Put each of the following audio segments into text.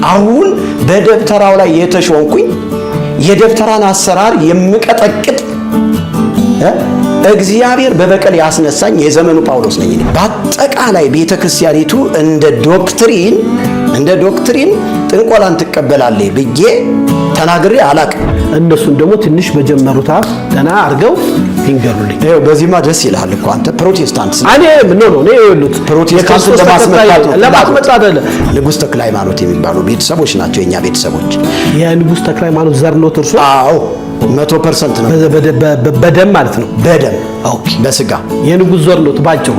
አሁን በደብተራው ላይ የተሾንኩኝ የደብተራን አሰራር የምቀጠቅጥ እግዚአብሔር በበቀል ያስነሳኝ የዘመኑ ጳውሎስ ነኝ። በአጠቃላይ ቤተክርስቲያኒቱ እንደ ዶክትሪን ጥንቆላን ትቀበላለች ብዬ ተናግሬ አላቅም። እነሱን ደግሞ ትንሽ በጀመሩት አፍ ደና አርገው ይንገሩልኝ። በዚህማ ደስ ይልሃል እኮ አንተ ፕሮቴስታንት እኔ ምን ነው ይሉት ፕሮቴስታንት ለማስመጣት አይደለም። ንጉሥ ተክለ ሃይማኖት የሚባሉ ቤተሰቦች ናቸው የኛ ቤተሰቦች። የንጉሥ ተክለ ሃይማኖት ዘር ነው እርሱ? አዎ 100% ነው። በደም ማለት ነው። በደም ኦኬ። በስጋ የንጉሥ ዘር ነው ባጭሩ።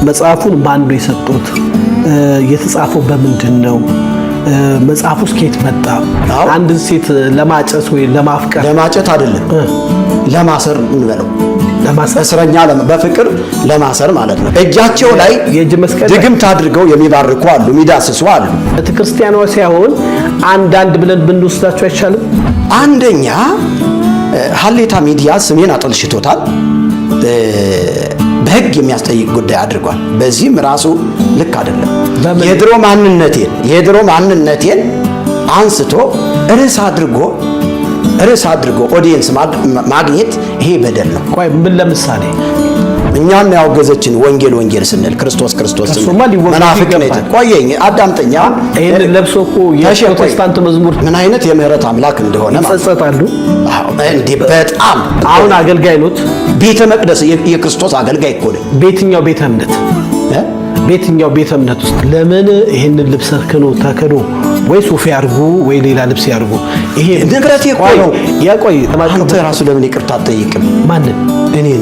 መጽሐፉን ማን ነው የሰጡት? የተጻፈው በምንድን ነው? መጽሐፉስ ከየት መጣ? አንድን ሴት ለማጨስ ወይ ለማጨት አይደለም፣ ለማሰር እንበለው፣ እስረኛ በፍቅር ለማሰር ማለት ነው። እጃቸው ላይ የእጅ መስቀል ድግምት አድርገው የሚባርኩ አሉ፣ የሚዳስሱ አሉ። ቤተክርስቲያኗ ሳይሆን አንዳንድ ብለን ብንወስዳቸው አይቻልም? አንደኛ ሀሌታ ሚዲያ ስሜን አጠልሽቶታል፣ በሕግ የሚያስጠይቅ ጉዳይ አድርጓል። በዚህም ራሱ ልክ አይደለም። የድሮ ማንነቴን አንስቶ ርዕስ አድርጎ ኦዲየንስ ማግኘት ይሄ በደል ነው። ቆይ ምን ለምሳሌ እኛን ያወገዘችን ወንጌል ስንል ክርስቶስ ስንል መናፍቅ ነው። ቆየኝ አዳምጠኛ። ይሄን ለብሶ እኮ የፕሮቴስታንት መዝሙር ምን አይነት የምህረት አምላክ እንደሆነ ይጸጸታሉ እንዴ! በጣም አሁን አገልጋይ ኖት። ቤተ መቅደስ የክርስቶስ አገልጋይ እኮ ነው። በየትኛው ቤተ እምነት ውስጥ ለምን ይሄንን ልብስ ተከኖ ወይ ሱፍ ያርጉ ወይ ሌላ ልብስ ያርጉ? ይሄ ንብረት ነው። ያቆይ አንተ ራሱ ለምን ይቅርታ አትጠይቅም? ማንን? እኔን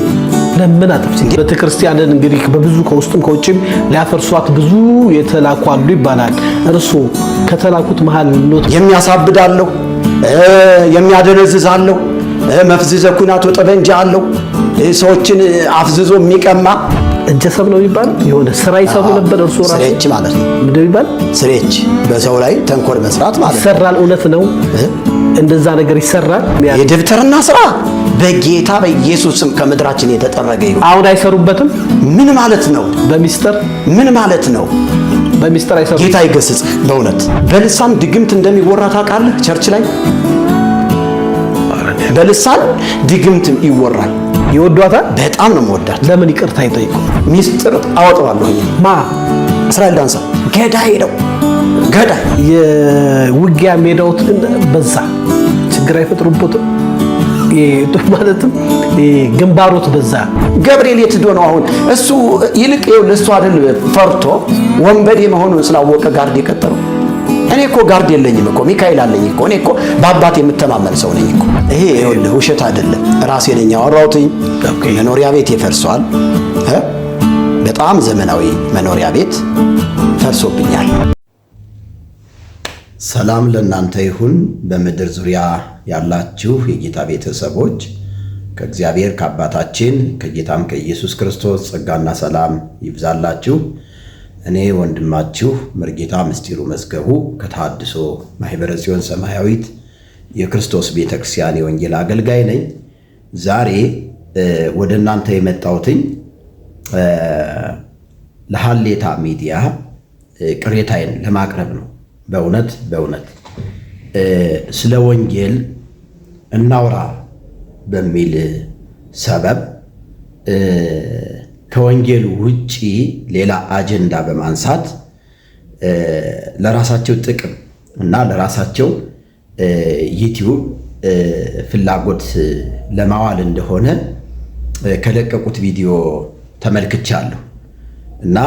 ለምን አጥፍቼ? ቤተክርስቲያንን እንግዲህ በብዙ ከውስጥም ከውጭም ሊያፈርሷት ብዙ የተላኩ አሉ ይባላል። እርሱ ከተላኩት መሃል ኖት የሚያሳብዳለሁ፣ የሚያደነዝዛለሁ፣ መፍዝዘ ኩናቶ ጠበንጃ አለው፣ ሰዎችን አፍዝዞ የሚቀማ እጀሰብ ነው የሚባለው። የሆነ ስራ ይሰሩ ነበር። እርሱ ራሱ ስሬች ማለት ነው። ምንድን ነው የሚባል? ስሬች በሰው ላይ ተንኮል መስራት ማለት ነው። ይሰራል። እውነት ነው። እንደዛ ነገር ይሰራል። የደብተርና ስራ በጌታ በኢየሱስ ስም ከምድራችን የተጠረገ ይሁን። አሁን አይሰሩበትም። ምን ማለት ነው? በሚስጥር ምን ማለት ነው? በሚስጥር አይሰሩ። ጌታ ይገስጽ። በእውነት በልሳን ድግምት እንደሚወራ ታውቃለህ? ቸርች ላይ በልሳን ድግምት ይወራል። ይወዷታል። በጣም ነው የምወዳት። ለምን ይቅርታ አይጠይቁ? ሚስጥር አወጣዋለሁ። እስራኤል ዳንሳ ገዳይ ነው። የውጊያ ሜዳውት ግን በዛ ችግር አይፈጥሩበትም ማለትም ግንባሮት በዛ። ገብርኤል የት ሄዶ ነው አሁን? እሱ ይልቅ ለሱ አይደል ፈርቶ ወንበዴ መሆኑን ስላወቀ ጋርድ የቀጠረው። እኔ እኮ ጋርድ የለኝም እኮ ሚካኤል አለኝ እኮ። እኔ እኮ በአባት የምተማመን ሰው ነኝ እኮ። ይሄ ይኸውልህ ውሸት አይደለም፣ ራሴ ነኝ ያወራሁትኝ። መኖሪያ ቤት ፈርሷል። በጣም ዘመናዊ መኖሪያ ቤት ፈርሶብኛል። ሰላም ለእናንተ ይሁን። በምድር ዙሪያ ያላችሁ የጌታ ቤተሰቦች ከእግዚአብሔር ከአባታችን ከጌታም ከኢየሱስ ክርስቶስ ጸጋና ሰላም ይብዛላችሁ። እኔ ወንድማችሁ መርጌታ ምስጢሩ መዝገቡ ከተሐድሶ ማኅበረ ጽዮን ሰማያዊት የክርስቶስ ቤተክርስቲያን የወንጌል አገልጋይ ነኝ። ዛሬ ወደ እናንተ የመጣሁትኝ ለሀሌታ ሚዲያ ቅሬታዬን ለማቅረብ ነው። በእውነት ስለ ወንጌል እናውራ በሚል ሰበብ ከወንጌሉ ውጪ ሌላ አጀንዳ በማንሳት ለራሳቸው ጥቅም እና ለራሳቸው ዩቲዩብ ፍላጎት ለማዋል እንደሆነ ከለቀቁት ቪዲዮ ተመልክቻለሁ እና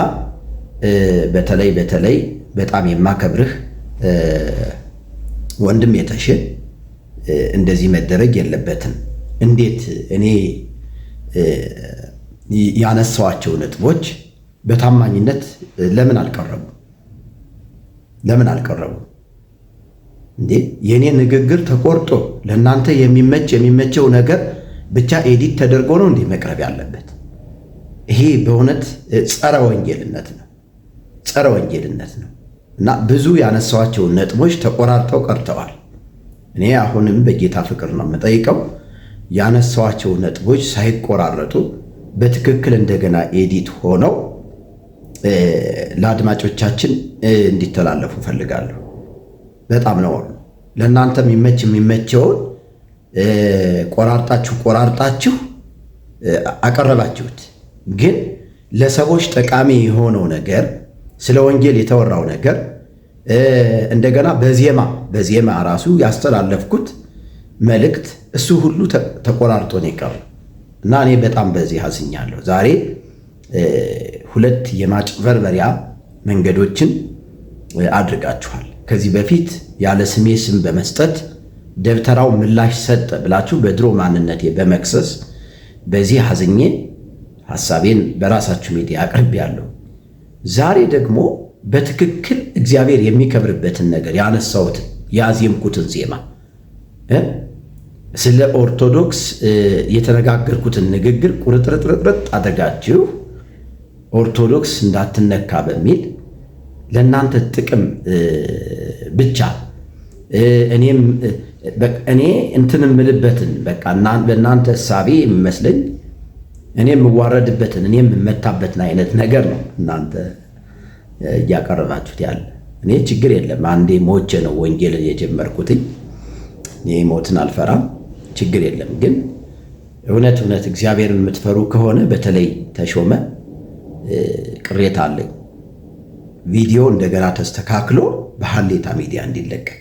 በተለይ በጣም የማከብርህ ወንድም የተሸ እንደዚህ መደረግ የለበትም። እንዴት እኔ ያነሳዋቸው ነጥቦች በታማኝነት ለምን አልቀረቡ? እንዴ የኔ ንግግር ተቆርጦ ለእናንተ የሚመቸው ነገር ብቻ ኤዲት ተደርጎ ነው እንዴ መቅረብ ያለበት? ይሄ በእውነት ጸረ ወንጌልነት ነው እና ብዙ ያነሳዋቸው ነጥቦች ተቆራርጠው ቀርተዋል። እኔ አሁንም በጌታ ፍቅር ነው የምጠይቀው፣ ያነሳዋቸው ነጥቦች ሳይቆራረጡ በትክክል እንደገና ኤዲት ሆነው ለአድማጮቻችን እንዲተላለፉ ፈልጋለሁ። በጣም ነው። ለእናንተ የሚመቸውን ቆራርጣችሁ አቀረባችሁት። ግን ለሰዎች ጠቃሚ የሆነው ነገር ስለ ወንጌል የተወራው ነገር እንደገና በዜማ ራሱ ያስተላለፍኩት መልእክት እሱ ሁሉ ተቆራርጦ ነው የቀረው እና እኔ በጣም በዚህ አዝኛለሁ። ዛሬ 2 የማጭበርበሪያ መንገዶችን አድርጋችኋል። ከዚህ በፊት ያለ ስሜ ስም በመስጠት ደብተራው ምላሽ ሰጠ ብላችሁ በድሮ ማንነቴ በመክሰስ በዚህ አዝኜ ሐሳቤን በራሳችሁ ሚዲያ አቅርቤያለሁ። ዛሬ ደግሞ በትክክል እግዚአብሔር የሚከብርበትን ነገር ያነሳሁትን ያዜምኩትን ዜማ ስለ ኦርቶዶክስ የተነጋገርኩትን ንግግር ቁርጥርጥርጥ አድርጋችሁ ኦርቶዶክስ እንዳትነካ በሚል ለእናንተ ጥቅም ብቻ እኔ እንትን የምልበትን በቃ በእናንተ እሳቤ የሚመስለኝ እኔ የምዋረድበትን እኔ የምመታበትን አይነት ነገር ነው እናንተ እያቀረባችሁት ያለ። እኔ ችግር የለም አንዴ ሞቼ ነው ወንጌልን የጀመርኩትኝ። እኔ ሞትን አልፈራም፣ ችግር የለም። ግን እውነት እግዚአብሔርን የምትፈሩ ከሆነ በተለይ ተሾመ ቅሬታ አለኝ። ቪዲዮ እንደገና ተስተካክሎ በሐሌታ ሚዲያ እንዲለቀቅ።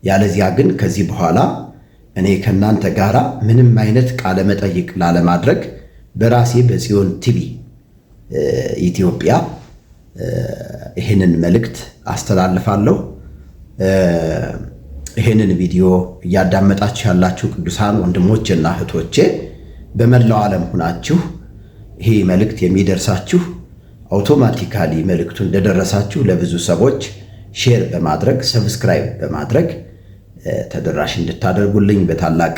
ያለዚያ ግን ከዚህ በኋላ እኔ ከእናንተ ጋር ምንም አይነት ቃለ መጠይቅ ላለማድረግ በራሴ በጽዮን ቲቪ ኢትዮጵያ ይህንን መልእክት አስተላልፋለሁ። ይህንን ቪዲዮ እያዳመጣችሁ ያላችሁ ቅዱሳን ወንድሞቼና እህቶቼ በመላው ዓለም ሁናችሁ ይሄ መልእክት የሚደርሳችሁ አውቶማቲካሊ መልእክቱ እንደደረሳችሁ ለብዙ ሰዎች ሼር በማድረግ ሰብስክራይብ በማድረግ ተደራሽ እንድታደርጉልኝ በታላቅ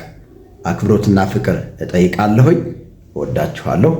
አክብሮትና ፍቅር እጠይቃለሁኝ። እወዳችኋለሁ።